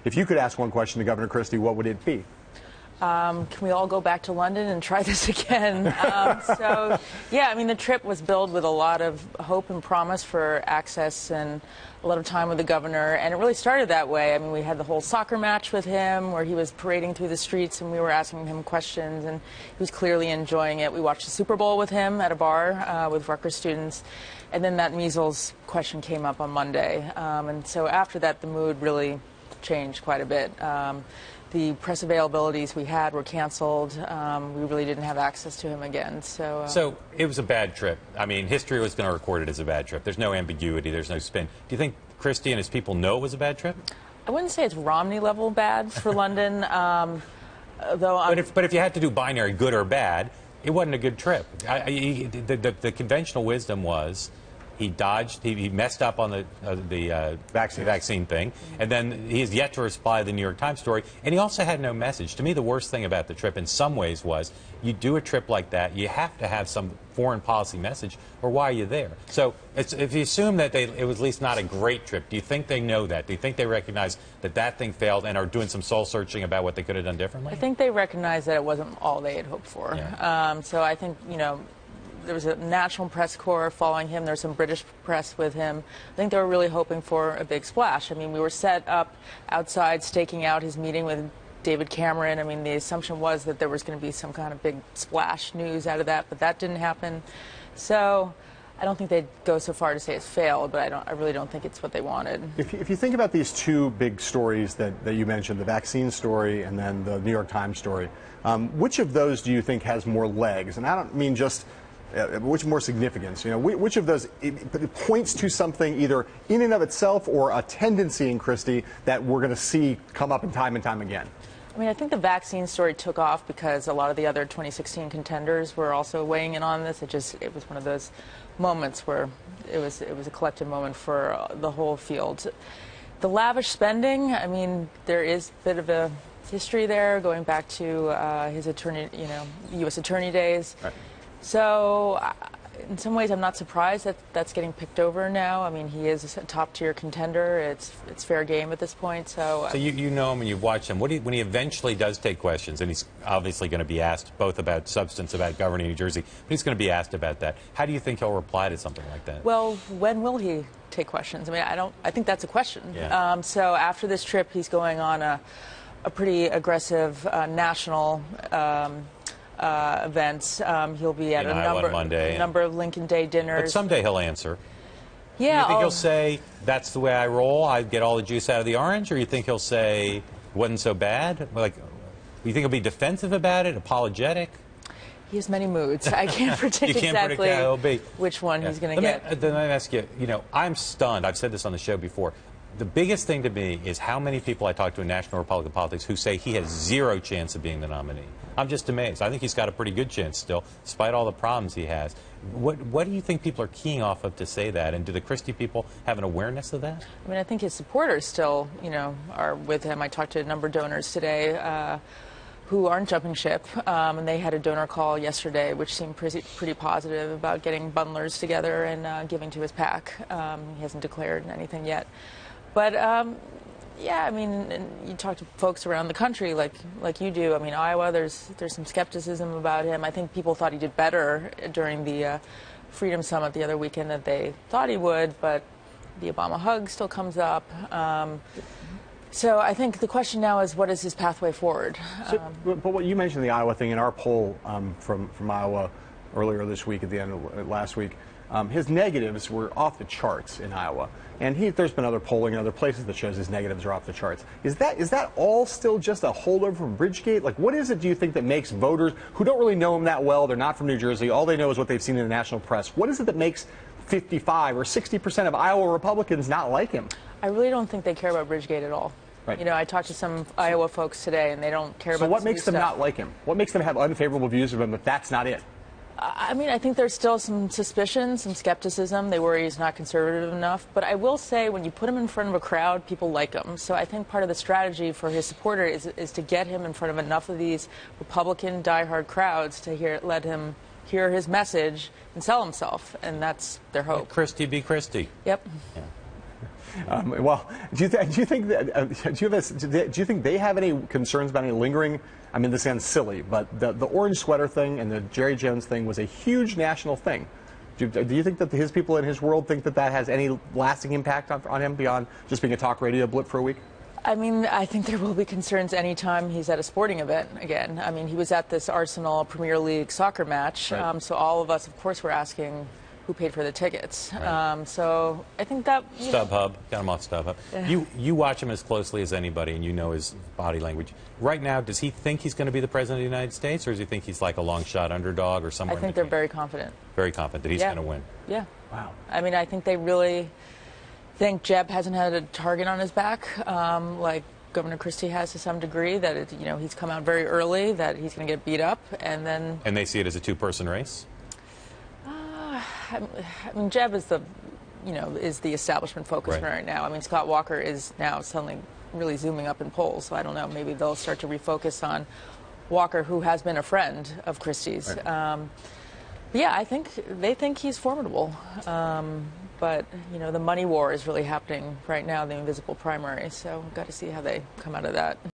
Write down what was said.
If you could ask one question to Governor Christie, what would it be? Can we all go back to London and try this again? Yeah, I mean, the trip was billed with a lot of hope and promise for access and a lot of time with the governor, and it really started that way. I mean, we had the whole soccer match with him where he was parading through the streets and we were asking him questions, and he was clearly enjoying it. We watched the Super Bowl with him at a bar with Rutgers students, and then that measles question came up on Monday. And so after that, the mood really changed quite a bit. The press availabilities we had were canceled. We really didn't have access to him again. So it was a bad trip. I mean, history was going to record it as a bad trip. There's no ambiguity. There's no spin. Do you think Christie and his people know it was a bad trip? I wouldn't say it's Romney-level bad for London. But if you had to do binary, good or bad, it wasn't a good trip. The conventional wisdom was he dodged, he messed up on the vaccine thing, and then he has yet to reply to the New York Times story, and he also had no message. To me, the worst thing about the trip in some ways was you do a trip like that, you have to have some foreign policy message, or why are you there? So if you assume that it was at least not a great trip, do you think they know that? Do you think they recognize that that thing failed and are doing some soul-searching about what they could have done differently? I think they recognize that it wasn't all they had hoped for. Yeah. So I think, you know, there was a national press corps following him. There's some British press with him. I think they were really hoping for a big splash. I mean, we were set up outside staking out his meeting with David Cameron. I mean, the assumption was that there was going to be some kind of big splash news out of that, but that didn't happen. So I don't think they'd go so far to say it's failed, but I really don't think it's what they wanted. If you think about these two big stories that you mentioned, the vaccine story and then the New York Times story, which of those do you think has more legs? And I don't mean just which more significance? You know, which of those it points to something either in and of itself or a tendency in Christie that we're going to see come up in time and time again? I mean, I think the vaccine story took off because a lot of the other 2016 contenders were also weighing in on this. It was one of those moments where it was a collective moment for the whole field. The lavish spending, I mean, there is a bit of a history there going back to his U.S. attorney days. Right. So, in some ways, I'm not surprised that that's getting picked over now. I mean, he is a top-tier contender. It's fair game at this point. So you know him and you've watched him. When he eventually does take questions, and he's obviously going to be asked both about substance, about governing New Jersey, but he's going to be asked about that. How do you think he'll reply to something like that? Well, when will he take questions? I mean, I think that's a question. Yeah. So after this trip, he's going on a pretty aggressive national events. He'll be at a number of Lincoln Day dinners. But someday he'll answer. Yeah. You think he'll say, that's the way I roll, I get all the juice out of the orange? Or you think he'll say, it wasn't so bad? Like, you think he'll be defensive about it, apologetic? He has many moods. I can't predict exactly which one he's going to get. Then I ask you, I'm stunned. I've said this on the show before. The biggest thing to me is how many people I talk to in national Republican politics who say he has zero chance of being the nominee. I'm just amazed. I think he's got a pretty good chance still, despite all the problems he has. What do you think people are keying off of to say that? And do the Christie people have an awareness of that? I mean, I think his supporters still, are with him. I talked to a number of donors today who aren't jumping ship, and they had a donor call yesterday, which seemed pretty positive about getting bundlers together and giving to his PAC. He hasn't declared anything yet. But, yeah, I mean, and you talk to folks around the country like you do. I mean, Iowa, there's some skepticism about him. I think people thought he did better during the Freedom Summit the other weekend than they thought he would, but the Obama hug still comes up. So I think the question now is, what is his pathway forward? But what you mentioned the Iowa thing in our poll from Iowa earlier this week, at the end of last week, his negatives were off the charts in Iowa. And there's been other polling in other places that shows his negatives are off the charts. Is that all still just a holdover from Bridgegate? Like, what is it, do you think, that makes voters who don't really know him that well, they're not from New Jersey, all they know is what they've seen in the national press, what is it that makes 55 or 60% of Iowa Republicans not like him? I really don't think they care about Bridgegate at all. Right. I talked to some Iowa folks today, and they don't care about. So what makes them not like him? What makes them have unfavorable views of him if that's not it? I mean, I think there's still some suspicion, some skepticism. They worry he's not conservative enough. But I will say, when you put him in front of a crowd, people like him. So I think part of the strategy for his supporter is to get him in front of enough of these Republican diehard crowds to let him hear his message and sell himself. And that's their hope. Christie be Christie. Yep. Yeah. Well, do you think they have any concerns about any lingering? I mean, this sounds silly, but the orange sweater thing and the Jerry Jones thing was a huge national thing. Do you think that his people in his world think that that has any lasting impact on him beyond just being a talk radio blip for a week? I mean, I think there will be concerns anytime he's at a sporting event again. I mean, he was at this Arsenal Premier League soccer match, right. So all of us, of course, were asking who paid for the tickets. Right. So I think that... StubHub, got him off StubHub. You watch him as closely as anybody, and you know his body language. Right now, does he think he's going to be the president of the United States, or does he think he's like a long shot underdog or somewhere I think they're very confident. Very confident that he's going to win. Yeah. Wow. I mean, I think they really think Jeb hasn't had a target on his back, like Governor Christie has to some degree, that he's come out very early, that he's going to get beat up, and then... And they see it as a two-person race? I mean, Jeb is the establishment focus right now. I mean, Scott Walker is now suddenly really zooming up in polls, so I don't know, maybe they'll start to refocus on Walker, who has been a friend of Christie's. Right. But yeah, I think they think he's formidable. But, the money war is really happening right now, the invisible primary, so we've got to see how they come out of that.